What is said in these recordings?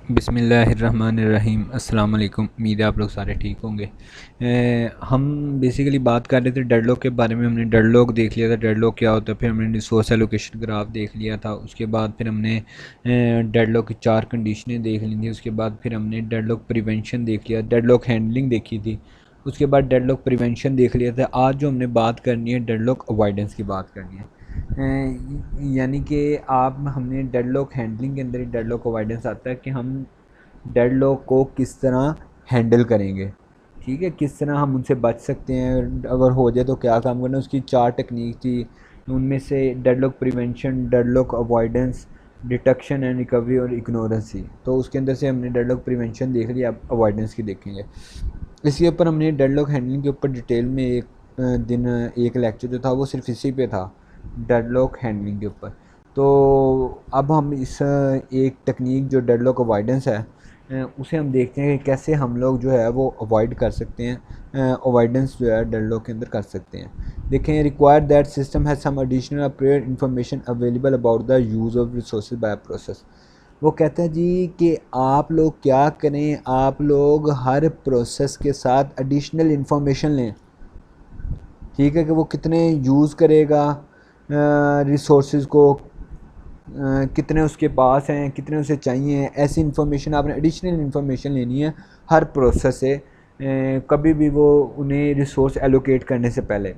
बिस्मिल्लाहिर्रहमानिर्रहीम। अस्सलाम वालेकुम। उम्मीद है आप लोग सारे ठीक होंगे। हम बेसिकली बात कर रहे थे डेडलॉक के बारे में। हमने डेडलॉक देख लिया था, डेडलॉक क्या होता है, फिर हमने रिसोर्स एलोकेशन ग्राफ देख लिया था। उसके बाद फिर हमने डेडलॉक की 4 कंडीशनें देख ली थी। उसके बाद फिर हमने डेडलॉक प्रिवेंशन देख लिया, डेडलॉक हैंडलिंग देखी थी। उसके बाद डेडलॉक प्रिवेंशन देख लिया था। आज जो हमने बात करनी है डेडलॉक अवॉइडेंस की बात करनी है। यानी कि आप हमने डेडलॉक हैंडलिंग के अंदर ही डेडलॉक अवॉइडेंस आता है कि हम डेडलॉक को किस तरह हैंडल करेंगे। ठीक है, किस तरह हम उनसे बच सकते हैं, अगर हो जाए तो क्या काम करना है। उसकी 4 टेक्निक थी, उनमें से deadlock prevention, deadlock avoidance, detection and recovery और इग्नोरेंस थी। तो उसके अंदर से हमने डेडलॉक प्रिवेंशन देख लिया, अब अवॉइडेंस की देखेंगे। इसके ऊपर हमने डेडलॉक हैंडलिंग के ऊपर डिटेल में एक दिन एक लेक्चर जो था वो सिर्फ इसी पे था, डेडलॉक हैंडलिंग के ऊपर। तो अब हम इस एक टेक्निक जो डेडलॉक अवॉइडेंस है उसे हम देखते हैं कि कैसे हम लोग जो है वो अवॉइड कर सकते हैं, अवॉइडेंस जो है डेडलॉक के अंदर कर सकते हैं। देखें, require that system has some additional update information available about the use of resource by process. वो कहते हैं जी कि आप लोग क्या करें, आप लोग हर प्रोसेस के साथ एडिशनल इन्फॉर्मेशन लें। ठीक है, कि वो कितने यूज़ करेगा रिसोर्स को, कितने उसके पास हैं, कितने उसे चाहिए, ऐसी इन्फॉर्मेशन आपने एडिशनल इन्फॉर्मेशन लेनी है हर प्रोसेस से, कभी भी वो उन्हें रिसोर्स एलोकेट करने से पहले।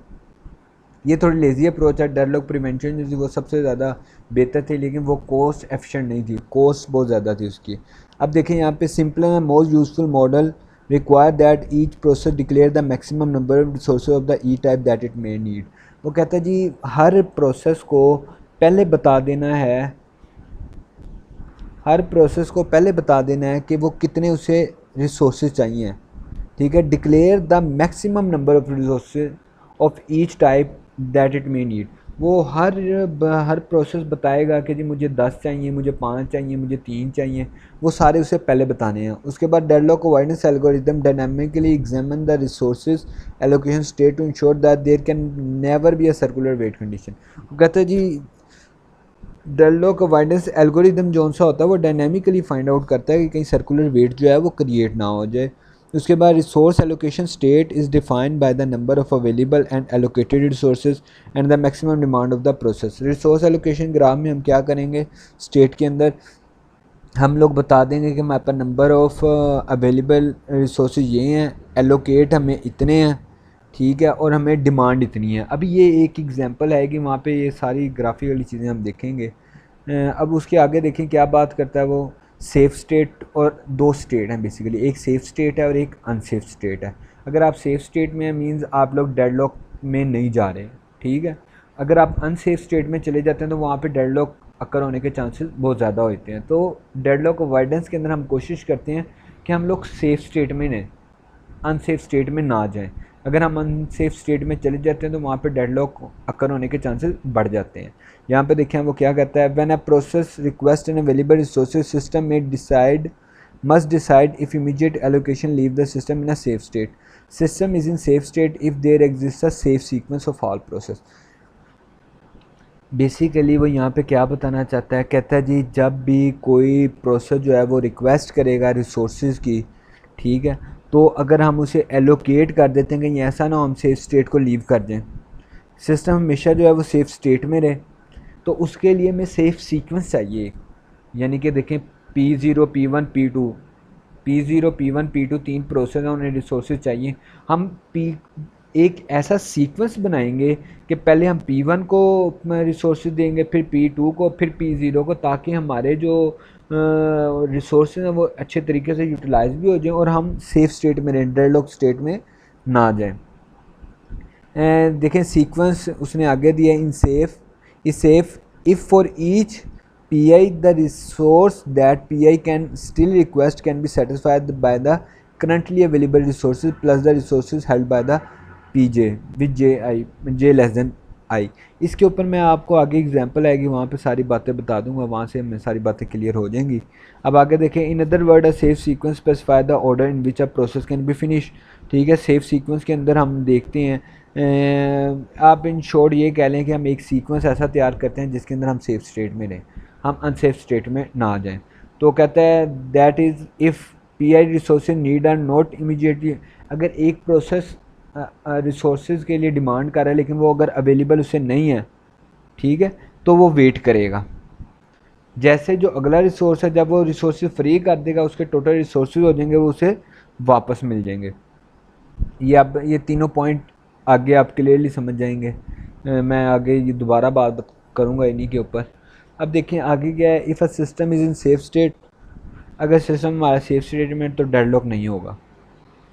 ये थोड़ी लेज़ी अप्रोच है। डेडलॉक प्रिवेंशन जो थी वो सबसे ज़्यादा बेहतर थी, लेकिन वो कॉस्ट एफिशिएंट नहीं थी, कॉस्ट बहुत ज़्यादा थी उसकी। अब देखें यहाँ पे simple and most useful model require that each process declare the maximum number of resources of the E type that it may need. वो कहता है जी हर प्रोसेस को पहले बता देना है, हर प्रोसेस को पहले बता देना है कि वो कितने उसे रिसोर्सेज चाहिए। ठीक है, declare the maximum number of resources of each type that it may need. वो हर प्रोसेस बताएगा कि जी मुझे 10 चाहिए, मुझे 5 चाहिए, मुझे 3 चाहिए। वो सारे उसे पहले बताने हैं। उसके बाद deadlock avoidance algorithm dynamically examine the resources allocation state to ensure that there can never be a circular wait condition. वो कहते हैं जी डेडलॉक अवॉइडेंस एल्गोरिदम जो सा होता है वो डायनामिकली फाइंड आउट करता है कि कहीं सर्कुलर वेट जो है वो क्रिएट ना हो जाए। उसके बाद resource allocation state is defined by the number of available and allocated resources and the maximum demand of the process. Resource allocation graph में हम क्या करेंगे, स्टेट के अंदर हम लोग बता देंगे कि हमारे पास नंबर ऑफ अवेलेबल रिसोर्स ये हैं, एलोकेट हमें इतने हैं, ठीक है, और हमें डिमांड इतनी है। अभी ये एक एग्जांपल है कि वहाँ पे ये सारी ग्राफिक वाली चीज़ें हम देखेंगे। अब उसके आगे देखें क्या बात करता है वो, सेफ़ स्टेट। और 2 स्टेट हैं बेसिकली, एक सेफ़ स्टेट है और एक अनसेफ स्टेट है। अगर आप सेफ़ स्टेट में मीन्स आप लोग डेडलॉक में नहीं जा रहे, ठीक है। अगर आप अनसेफ स्टेट में चले जाते हैं तो वहाँ पे डेडलॉक अकर होने के चांसेस बहुत ज़्यादा होते हैं। तो डेडलॉक अवॉइडेंस के अंदर हम कोशिश करते हैं कि हम लोग सेफ़ स्टेट में नहीं, अनसेफ स्टेट में ना जाएं। अगर हम अनसेफ स्टेट में चले जाते हैं तो वहाँ पे डेडलॉक अकर होने के चांसेस बढ़ जाते हैं। यहाँ पे देखिए वो क्या कहता है, when a process request an available resources system में decide must decide if immediate allocation leave the system in a safe state. System is in safe state if there exists a safe sequence of all process. Basically वो यहाँ पे क्या बताना चाहता है, कहता है जी जब भी कोई प्रोसेस जो है वो रिक्वेस्ट करेगा रिसोर्सेज की, ठीक है, तो अगर हम उसे एलोकेट कर देते हैं कि ऐसा ना हम सेफ स्टेट को लीव कर दें, सिस्टम हमेशा जो है वो सेफ स्टेट में रहे, तो उसके लिए हमें सेफ सीक्वेंस चाहिए। यानी कि देखें P0 P1 P2, P0 P1 P2 3 process हैं, उन्हें रिसोर्सेज चाहिए। हम एक ऐसा सीक्वेंस बनाएंगे कि पहले हम P1 को रिसोर्सेज देंगे, फिर P2 को, फिर P0 को, ताकि हमारे जो रिसोर्सेज हैं वो अच्छे तरीके से यूटिलाइज भी हो जाए और हम सेफ स्टेट में रहें, डेडलॉक स्टेट में ना जाएं। देखें सीक्वेंस उसने आगे दिया, in safe is safe if for each PI the resource that PI can still request can be satisfied by the currently available resources plus the resources held by the PJ with J less than I। इसके ऊपर मैं आपको आगे example आएगी, वहाँ पे सारी बातें बता दूंगा, वहाँ से मैं सारी बातें क्लियर हो जाएंगी। अब आगे देखें, in other word a safe sequence specify the order in which a process can be finish. ठीक है, सेफ सीक्वेंस के अंदर हम देखते हैं, आप इन शॉर्ट ये कह लें कि हम एक सीक्वेंस ऐसा तैयार करते हैं जिसके अंदर हम सेफ स्टेट में रहें, हम अनसेफ स्टेट में ना आ जाएं। तो कहता है that is if P i resources need are not immediately, अगर एक प्रोसेस रिसोर्सेज के लिए डिमांड कर रहा है लेकिन वो अगर अवेलेबल उसे नहीं है, ठीक है, तो वो वेट करेगा। जैसे जो अगला रिसोर्स है जब वो रिसोर्सेज फ्री कर देगा उसके टोटल रिसोर्सेज हो जाएंगे, वो उसे वापस मिल जाएंगे। ये अब ये तीनों पॉइंट आगे आप क्लियरली समझ जाएंगे। मैं आगे ये दोबारा बात करूँगा इन्हीं के ऊपर। अब देखिए आगे क्या है, if a system is in safe state, अगर सिस्टम हमारा सेफ स्टेट में तो डेडलॉक नहीं होगा।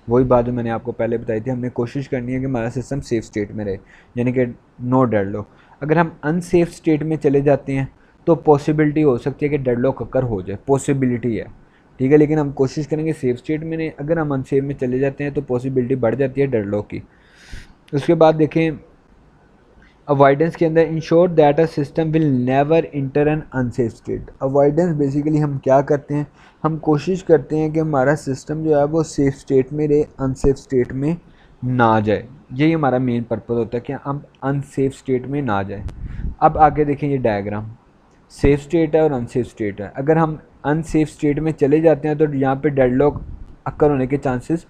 वही बात जो मैंने आपको पहले बताई थी, हमने कोशिश करनी है कि हमारा सिस्टम सेफ स्टेट में रहे, यानी कि नो डेडलॉक। अगर हम अनसेफ स्टेट में चले जाते हैं तो पॉसिबिलिटी हो सकती है कि डेडलॉक अकर हो जाए, पॉसिबिलिटी है, ठीक है, लेकिन हम कोशिश करेंगे सेफ स्टेट में नहीं। अगर हम अनसेफ में चले जाते हैं तो पॉसिबिलिटी बढ़ जाती है डेडलॉक की। उसके बाद देखें अवॉइडेंस के अंदर, ensure that a system will never enter an unsafe state. Avoidance basically हम क्या करते हैं, हम कोशिश करते हैं कि हमारा सिस्टम जो है वो सेफ स्टेट में रहे, अनसेफ स्टेट में ना जाए। यही हमारा मेन पर्पज़ होता है कि हम अनसेफ स्टेट में ना जाए। अब आगे देखें ये डायग्राम, सेफ स्टेट है और अनसेफ स्टेट है। अगर हम अनसेफ स्टेट में चले जाते हैं तो यहाँ पे डेडलॉक अक्कर होने के चांसेस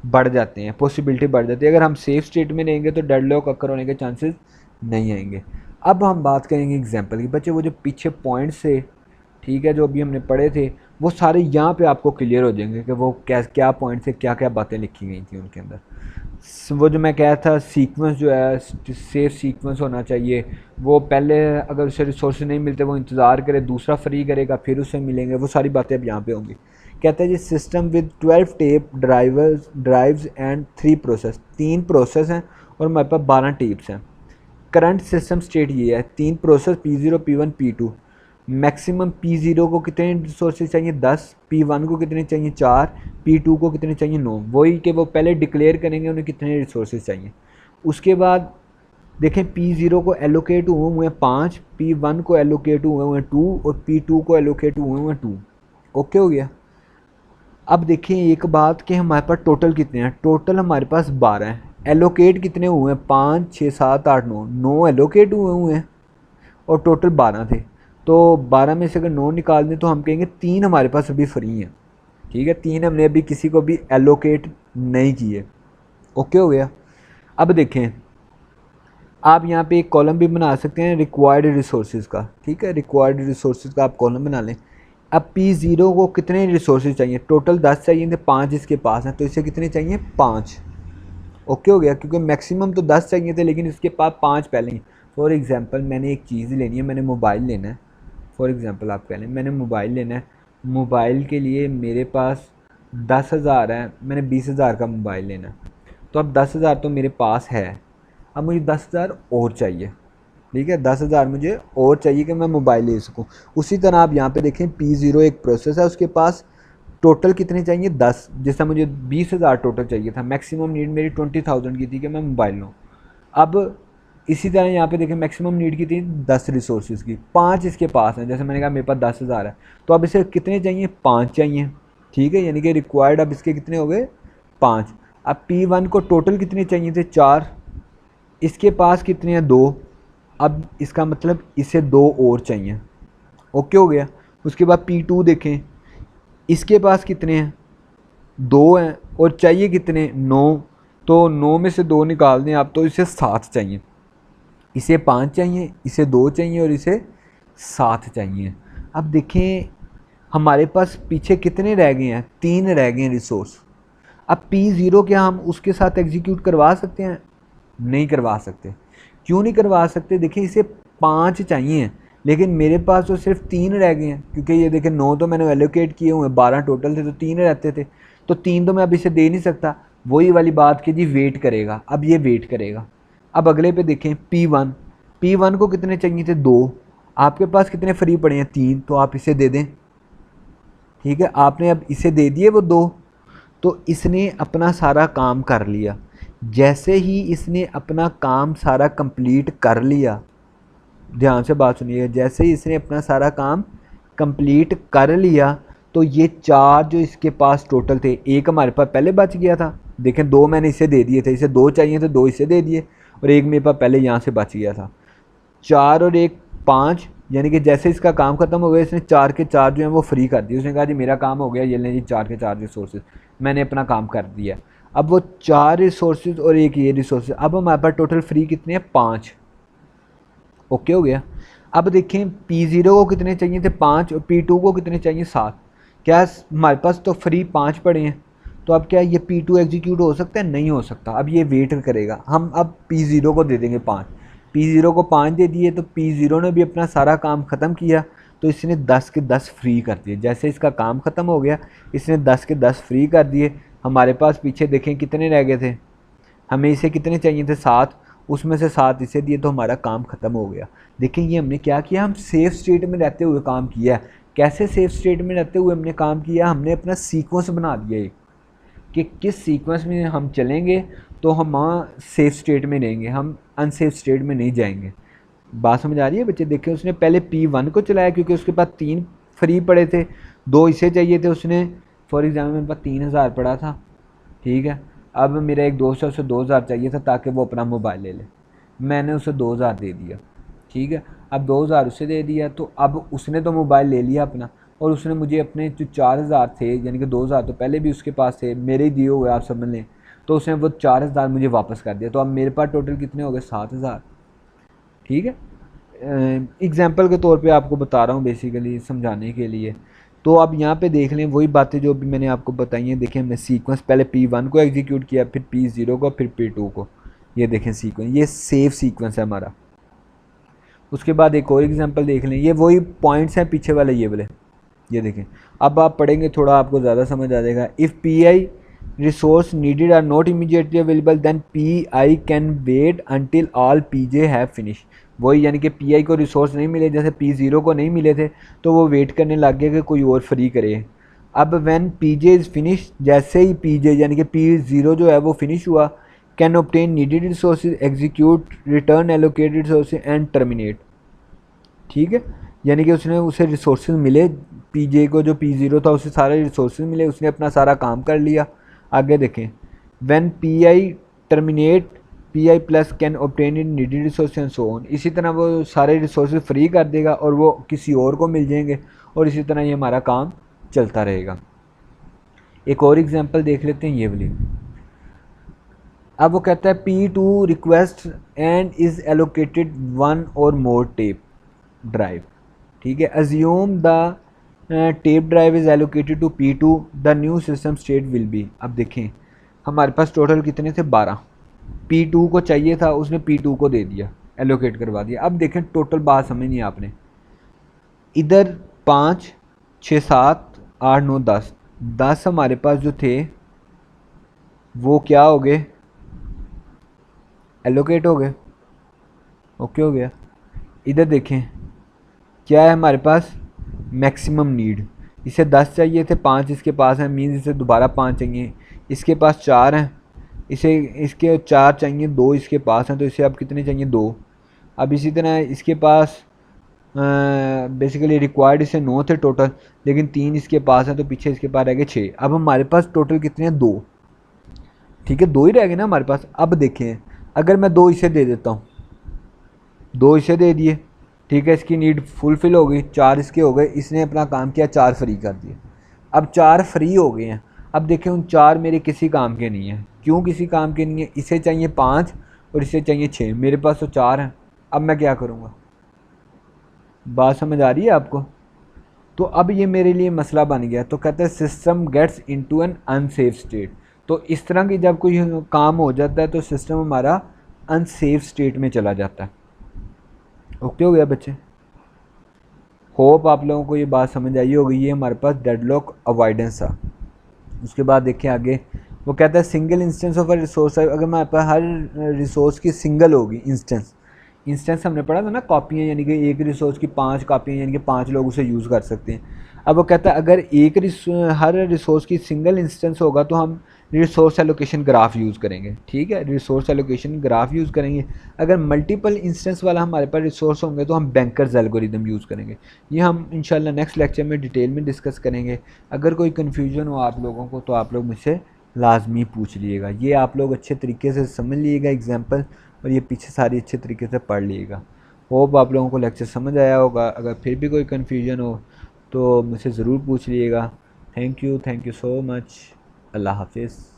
बढ़ जाते हैं, पॉसिबिलिटी बढ़ जाती है। अगर हम सेफ स्टेट में रहेंगे तो डेडलॉक अक्कर होने के चांसेस नहीं आएंगे। अब हम बात करेंगे एग्जांपल की। बच्चे वो जो पीछे पॉइंट्स थे, ठीक है, जो अभी हमने पढ़े थे, वो सारे यहाँ पे आपको क्लियर हो जाएंगे कि वो क्या क्या पॉइंट्स से क्या क्या बातें लिखी गई थी उनके अंदर। वो जो मैं कहा था सीक्वेंस जो है सेफ सीक्वेंस होना चाहिए, वो पहले अगर उसे रिसोर्स नहीं मिलते वो इंतज़ार करे, दूसरा फ्री करेगा, फिर उसे मिलेंगे, वो सारी बातें अब यहाँ पे होंगी। कहता है जी system with 12 tape drives and 3 process, 3 process हैं और हमारे पास 12 टेप्स हैं। करंट सिस्टम स्टेट ये है, 3 process P0 P1 P2। Maximum P0 को कितने रिसोर्सेज चाहिए 10, P1 को कितने चाहिए 4, P2 को कितने चाहिए 9। वही कि वो पहले डिक्लेयर करेंगे उन्हें कितने रिसोर्सेज चाहिए। उसके बाद देखें P0 को एलोकेट हुए हैं 5, P1 को एलोकेट हुए हैं 2 और P2 को एलोकेट हुए हैं 2। ओके हो गया। अब देखें एक बात कि हमारे पास टोटल कितने हैं, टोटल हमारे पास 12 हैं। एलोकेट कितने हुए हैं 5 6 7 8 9, 9 एलोकेट हुए हैं और टोटल 12 थे। तो 12 में से अगर 9 निकाल दें तो हम कहेंगे 3 हमारे पास अभी फ्री हैं, ठीक है, 3 हमने अभी किसी को भी एलोकेट नहीं किए। ओके हो गया। अब देखें आप यहाँ पे एक कॉलम भी बना सकते हैं रिक्वायर्ड रिसोर्सेज का, ठीक है, रिक्वायर्ड रिसोर्सेज का आप कॉलम बना लें। अब P0 को कितने रिसोर्सेज चाहिए, टोटल 10 चाहिए थे, 5 इसके पास हैं, तो इसे कितने चाहिए 5। ओके हो गया, क्योंकि मैक्सिमम तो 10 चाहिए थे लेकिन इसके पास 5 पहले ही। फॉर एग्जांपल मैंने एक चीज़ लेनी है, मैंने मोबाइल लेना है। फॉर एग्जांपल आप कह लें मैंने मोबाइल लेना है, मोबाइल के लिए मेरे पास 10,000 है, मैंने 20,000 का मोबाइल लेना है। तो अब 10,000 तो मेरे पास है, अब मुझे 10,000 और चाहिए, ठीक है, 10,000 मुझे और चाहिए कि मैं मोबाइल ले सकूं। उसी तरह आप यहाँ पे देखें P0 एक प्रोसेस है, उसके पास टोटल कितने चाहिए 10, जैसा मुझे 20,000 टोटल चाहिए था, मैक्सिमम नीड मेरी 20,000 की थी कि मैं मोबाइल लूँ। अब इसी तरह यहाँ पे देखें मैक्सिमम नीड की थी 10 रिसोर्सेज की, 5 इसके पास हैं, जैसे मैंने कहा मेरे पास 10,000 है, तो अब इसे कितने चाहिए 5 चाहिए, ठीक है, यानी कि रिक्वायर्ड अब इसके कितने हो गए 5। अब P1 को टोटल कितने चाहिए थे 4, इसके पास कितने हैं 2, अब इसका मतलब इसे 2 और चाहिए। ओके हो गया। उसके बाद P2 देखें, इसके पास कितने हैं 2 हैं और चाहिए कितने 9, तो 9 में से 2 निकाल दें आप, तो इसे 7 चाहिए, इसे 5 चाहिए, इसे 2 चाहिए और इसे 7 चाहिए। अब देखें हमारे पास पीछे कितने रह गए हैं, 3 रह गए हैं रिसोर्स। अब P0 क्या हम उसके साथ एग्जीक्यूट करवा सकते हैं, नहीं करवा सकते। क्यों नहीं करवा सकते, देखिए इसे 5 चाहिए लेकिन मेरे पास तो सिर्फ 3 रह गए हैं, क्योंकि ये देखें 9 तो मैंने एलोकेट किए हुए हैं, 12 टोटल थे तो 3 रहते थे, तो 3 तो मैं अब इसे दे नहीं सकता। वही वाली बात कि जी वेट करेगा, अब ये वेट करेगा। अब अगले पे देखें P1 को कितने चाहिए थे 2, आपके पास कितने फ्री पड़े हैं 3, तो आप इसे दे दें, ठीक है, आपने अब इसे दे दिए वो 2, तो इसने अपना सारा काम कर लिया। जैसे ही इसने अपना काम सारा कंप्लीट कर लिया, ध्यान से बात सुनिए, जैसे ही इसने अपना सारा काम कंप्लीट कर लिया तो ये 4 जो इसके पास टोटल थे, एक हमारे पास पहले बच गया था, देखें 2 मैंने इसे दे दिए थे, इसे 2 चाहिए थे 2 इसे दे दिए और एक मेरे पास पहले यहाँ से बच गया था। 4 और 1 5, यानी कि जैसे इसका काम ख़त्म हो गया, इसने 4 के 4 जो हैं वो फ्री कर दिए। उसने कहा जी मेरा काम हो गया, ये लें जी 4 के 4 रिसोर्सेज, मैंने अपना काम कर दिया। अब वो 4 रिसोर्सेज और एक ये रिसोर्सेज, अब हमारे पास टोटल फ्री कितने हैं, 5। ओके हो गया। अब देखें P0 को कितने चाहिए थे, 5, और P2 को कितने चाहिए, 7। क्या हमारे पास तो फ्री 5 पड़े हैं, तो अब क्या ये P2 एग्जीक्यूट हो सकता है, नहीं हो सकता। अब ये वेट करेगा। हम अब P0 को दे देंगे 5, P0 को 5 दे दिए, तो P0 ने भी अपना सारा काम ख़त्म किया, तो इसने 10 के 10 फ्री कर दिए। जैसे इसका काम ख़त्म हो गया, इसने 10 के 10 फ्री कर दिए। हमारे पास पीछे देखें कितने रह गए थे, हमें इसे कितने चाहिए थे, 7, उसमें से 7 इसे दिए, तो हमारा काम ख़त्म हो गया। देखें ये हमने क्या किया, हम सेफ स्टेट में रहते हुए काम किया। कैसे सेफ स्टेट में रहते हुए हमने काम किया, हमने अपना सीक्वेंस बना दिया एक, कि किस सीक्वेंस में हम चलेंगे तो हम वहाँ सेफ स्टेट में रहेंगे, हम अनसेफ स्टेट में नहीं जाएंगे। बात समझ आ रही है बच्चे। देखें उसने पहले P1 को चलाया क्योंकि उसके पास 3 फ्री पड़े थे, 2 इसे चाहिए थे। उसने फॉर एग्जाम्पल मेरे पास 3000 पड़ा था, ठीक है। अब मेरा एक दोस्त है, उसे 2000 चाहिए था ताकि वो अपना मोबाइल ले ले, मैंने उसे 2000 दे दिया, ठीक है। अब 2000 उसे दे दिया, तो अब उसने तो मोबाइल ले लिया अपना, और उसने मुझे अपने जो 4000 थे, यानी कि 2000 तो पहले भी उसके पास थे, मेरे ही दिए हुए आप समझ लें, तो उसने वो 4000 मुझे वापस कर दिया। तो अब मेरे पास टोटल कितने हो गए, 7000, ठीक है। एग्जाम्पल के तौर पे आपको बता रहा हूँ बेसिकली समझाने के लिए। तो अब यहाँ पे देख लें वही बातें जो अभी मैंने आपको बताई हैं। देखें हमने सीक्वेंस पहले P1 को एग्जीक्यूट किया, फिर P0 को, फिर P2 को। ये देखें सीक्वेंस, ये सेफ सीक्वेंस है हमारा। उसके बाद एक और एग्जांपल देख लें, ये वही पॉइंट्स हैं पीछे वाले ये वाले, ये देखें। अब आप पढ़ेंगे थोड़ा आपको ज़्यादा समझ आ जाएगा। If Pi resource needed are not immediately available then Pi can wait until all Pj have finish. वही यानी कि Pi को रिसोर्स नहीं मिले, जैसे P0 को नहीं मिले थे, तो वो वेट करने लग गया कि कोई और फ्री करे। अब व्हेन Pj इज़ फिनिश, जैसे ही Pj यानी कि P0 जो है वो फिनिश हुआ, can obtain needed resources, execute, return allocated resources and terminate, ठीक है। यानी कि उसने उसे रिसोर्सेज मिले, Pj को जो P0 था उसे सारे रिसोर्सेज मिले, उसने अपना सारा काम कर लिया। आगे देखें, when Pi terminate Pi plus can obtain in needed resource and so on. इसी तरह वो सारे रिसोर्सेज फ्री कर देगा और वो किसी और को मिल जाएंगे, और इसी तरह ये हमारा काम चलता रहेगा। एक और एग्जांपल देख लेते हैं ये वाली। अब वो कहता है P2 request and is allocated 1 और मोर टेप ड्राइव, ठीक है। Assume the tape drive is allocated to P2, the new system state will be. अब देखें हमारे पास टोटल कितने थे, 12। P2 को चाहिए था, उसने P2 को दे दिया, एलोकेट करवा दिया। अब देखें टोटल बात समझनी है आपने, इधर 5, 6, 7, 8, 9, 10, 10 हमारे पास जो थे वो क्या हो गए, एलोकेट हो गए। ओके हो गया। इधर देखें क्या है हमारे पास, मैक्सिमम नीड, इसे 10 चाहिए थे, 5 इसके पास हैं, मीन्स इसे दोबारा 5 चाहिए। इसके पास 4 हैं, इसे इसके 4 चाहिए, 2 इसके पास हैं, तो इसे अब कितने चाहिए, 2। अब इसी तरह इसके पास बेसिकली रिक्वायर्ड इसे 9 थे टोटल, लेकिन 3 इसके पास हैं, तो पीछे इसके पास रह गए 6। अब हमारे पास टोटल कितने हैं, 2, ठीक है, 2 ही रह गए ना हमारे पास। अब देखें अगर मैं 2 इसे दे देता हूँ, 2 इसे दे दिए, ठीक है, इसकी नीड फुलफ़िल हो गई, 4 इसके हो गए, इसने अपना काम किया, 4 फ्री कर दिए। अब 4 फ्री हो गए हैं। अब देखें उन 4 मेरे किसी काम के नहीं हैं। क्यों किसी काम के नहीं है, इसे चाहिए 5 और इसे चाहिए 6, मेरे पास तो 4 हैं। अब मैं क्या करूँगा, बात समझ आ रही है आपको। तो अब ये मेरे लिए मसला बन गया। तो कहते हैं system gets into an unsafe state. तो इस तरह की जब कोई काम हो जाता है तो सिस्टम हमारा अनसेफ स्टेट में चला जाता है। ओके हो गया बच्चे। होप आप लोगों को ये बात समझ आई होगी। ये हमारे पास डेडलॉक अवॉइडेंस था। उसके बाद देखिए आगे, वो कहता है single instance of a resource. अगर हमारे पास हर रिसोर्स की सिंगल होगी इंस्टेंस हमने पढ़ा था ना, कॉपियाँ, यानी कि एक रिसोर्स की 5 कॉपियाँ, यानी कि 5 लोग उसे यूज़ कर सकते हैं। अब वो कहता है अगर हर रिसोर्स की सिंगल इंस्टेंस होगा तो हम रिसोर्स एलोकेशन ग्राफ यूज़ करेंगे, ठीक है, रिसोर्स एलोकेशन ग्राफ यूज़ करेंगे। अगर मल्टीपल इंस्टेंस वाला हमारे पास रिसोर्स होंगे तो हम बैंकर्स एल्गोरिदम यूज़ करेंगे। ये हम इंशाल्लाह नेक्स्ट लेक्चर में डिटेल में डिस्कस करेंगे। अगर कोई कन्फ्यूजन हो आप लोगों को तो आप लोग मुझसे लाजमी पूछ लीजिएगा। ये आप लोग अच्छे तरीके से समझ लीजिएगा एग्जाम्पल, और ये पीछे सारी अच्छे तरीके से पढ़ लीजिएगा। होप आप लोगों को लेक्चर समझ आया होगा। अगर फिर भी कोई कन्फ्यूजन हो तो मुझसे ज़रूर पूछ लीजिएगा। Thank you so much. अल्लाह हाफिज़।